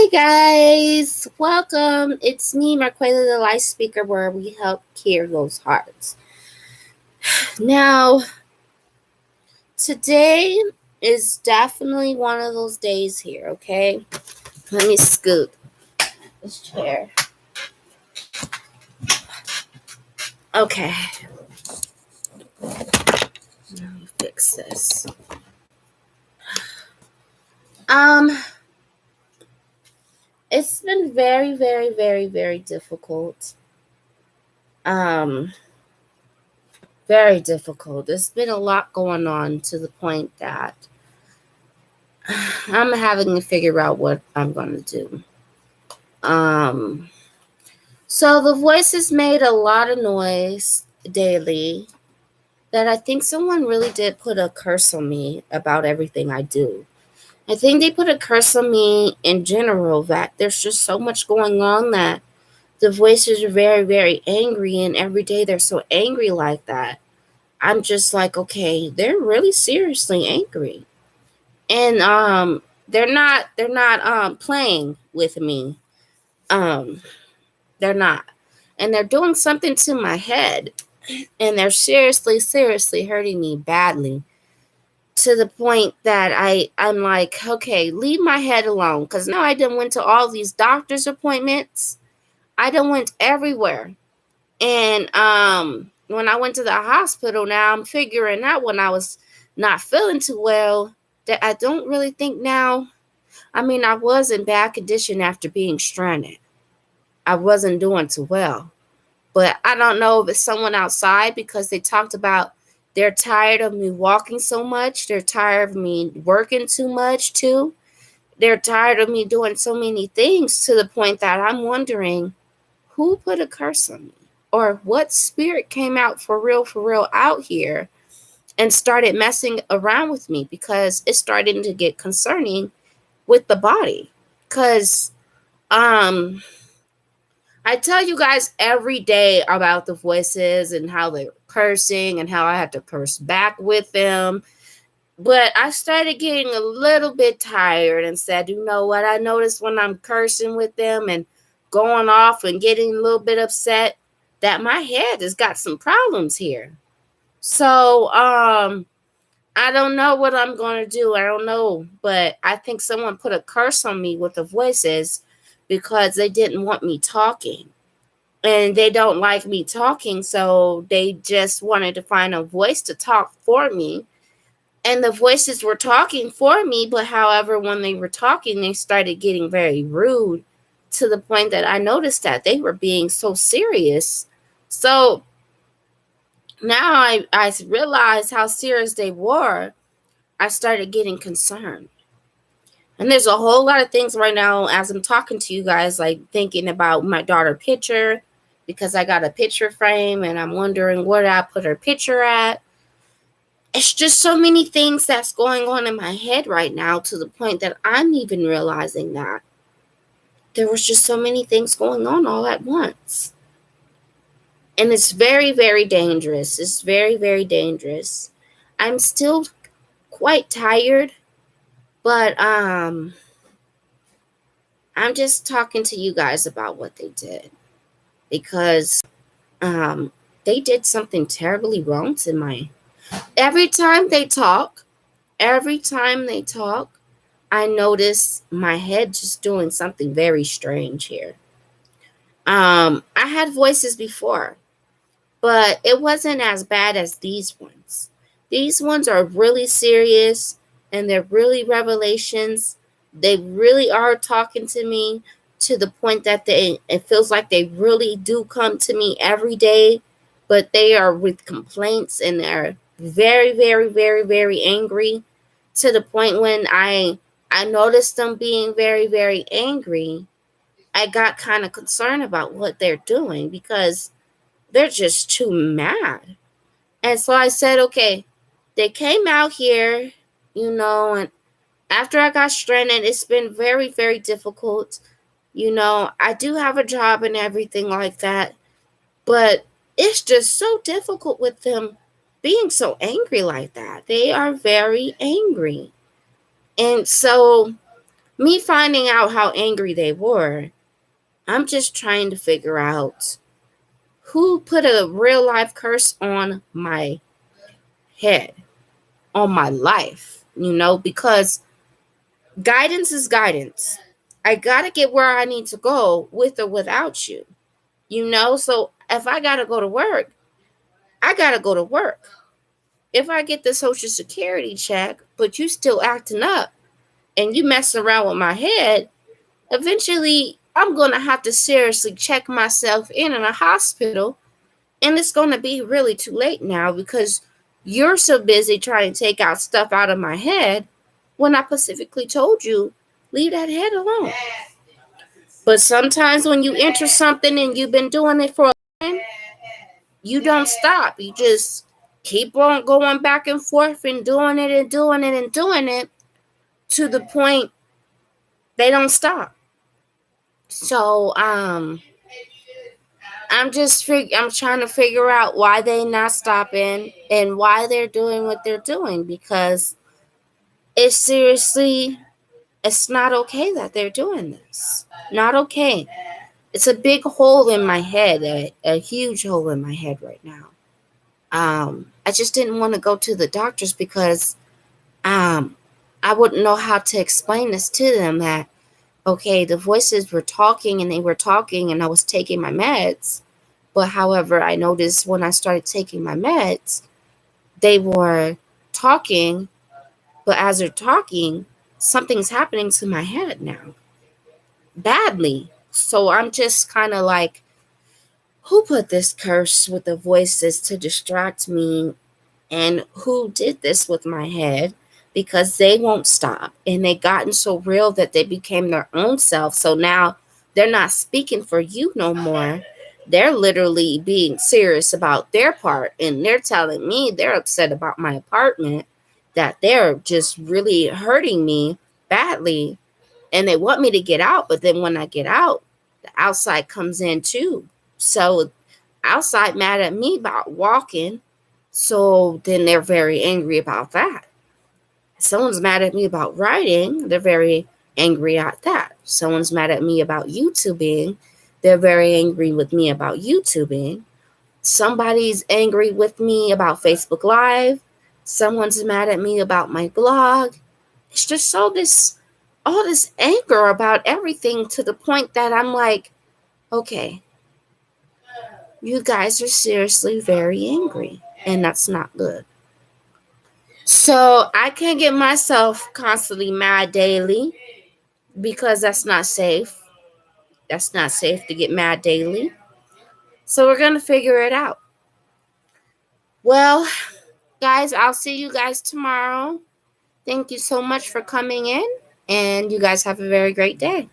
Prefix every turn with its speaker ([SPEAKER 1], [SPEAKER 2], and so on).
[SPEAKER 1] Hi guys, welcome. It's me, Marquayla, the life speaker, where we help cure those hearts. Now, today is definitely one of those days here. Okay, let me scoot this chair. Okay, let me fix this. Um, it's been very, very, very, very difficult. Um, very difficult. There's been a lot going on to the point that I'm having to figure out what I'm going to do. So the voices made a lot of noise daily that I think someone really did put a curse on me about everything I do. I think they put a curse on me in general that there's just so much going on that the voices are very, very angry, and every day they're so angry like that. I'm just like, okay, they're really seriously angry. And they're not playing with me. Um they're not. And they're doing something to my head, and they're seriously, seriously hurting me badly, to the point that I'm like, okay, leave my head alone, because now I done went to all these doctor's appointments. I done went everywhere. And when I went to the hospital, now I'm figuring out when I was not feeling too well that I don't really think now. I mean, I was in bad condition after being stranded. I wasn't doing too well. But I don't know if it's someone outside, because they talked about they're tired of me walking so much. They're tired of me working too much too. They're tired of me doing so many things, to the point that I'm wondering who put a curse on me, or what spirit came out for real out here and started messing around with me, because it's starting to get concerning with the body. Because I tell you guys every day about the voices and how they're cursing and how I have to curse back with them. But I started getting a little bit tired and said, you know what? I noticed when I'm cursing with them and going off and getting a little bit upset that my head has got some problems here. So, I don't know what I'm going to do. I don't know. But I think someone put a curse on me with the voices, because they didn't want me talking. And they don't like me talking, so they just wanted to find a voice to talk for me. And the voices were talking for me, but however, when they were talking, they started getting very rude, to the point that I noticed that they were being so serious. So now I realized how serious they were. I started getting concerned. And there's a whole lot of things right now as I'm talking to you guys, like thinking about my daughter picture, because I got a picture frame and I'm wondering where I put her picture at. It's just so many things that's going on in my head right now, to the point that I'm even realizing that there was just so many things going on all at once. And it's very, very dangerous. It's very, very dangerous. I'm still quite tired, but I'm just talking to you guys about what they did, because they did something terribly wrong to my. Every time they talk, I notice my head just doing something very strange here. I had voices before, but it wasn't as bad as these ones. These ones are really serious, and they're really revelations. They really are talking to me, to the point that it feels like they really do come to me every day, but they are with complaints, and they're very, very, very, very angry, to the point when I noticed them being very, very angry. I got kind of concerned about what they're doing, because they're just too mad. And so I said, okay, they came out here, and after I got stranded, it's been very, very difficult. I do have a job and everything like that, but it's just so difficult with them being so angry like that. They are very angry. And so Me finding out how angry they were, I'm just trying to figure out who put a real life curse on my head, on my life, because guidance is guidance. I gotta get where I need to go with or without you, So if I gotta go to work, I gotta go to work. If I get the Social Security check, but you still acting up and you messing around with my head, eventually I'm gonna have to seriously check myself in a hospital, and it's gonna be really too late now because you're so busy trying to take out stuff out of my head when I specifically told you, leave that head alone. But sometimes when you enter something and you've been doing it for a time, you don't stop. You just keep on going back and forth and doing it and doing it and doing it to the point they don't stop. So I'm trying to figure out why they not stopping and why they're doing what they're doing, because it's not okay that they're doing this. Not okay. It's a big hole in my head, a huge hole in my head right now. I just didn't want to go to the doctors because I wouldn't know how to explain this to them, that, okay, the voices were talking and they were talking and I was taking my meds. But however, I noticed when I started taking my meds, they were talking, but as they're talking, something's happening to my head now. Badly. So I'm just kind of like, who put this curse with the voices to distract me, and who did this with my head? Because they won't stop, and they gotten so real that they became their own self. So now they're not speaking for you no more. They're literally being serious about their part, and they're telling me they're upset about my apartment, that they're just really hurting me badly, and they want me to get out. But then when I get out, the outside comes in too. So outside mad at me about walking, so then they're very angry about that. Someone's mad at me about writing, they're very angry at that. Someone's mad at me about YouTubing, they're very angry with me about YouTubing. Somebody's angry with me about Facebook Live. Someone's mad at me about my blog. It's just all this anger about everything, to the point that I'm like, okay, you guys are seriously very angry, and that's not good. So I can't get myself constantly mad daily, because that's not safe. That's not safe to get mad daily. So we're going to figure it out. Well, guys, I'll see you guys tomorrow. Thank you so much for coming in, and you guys have a very great day.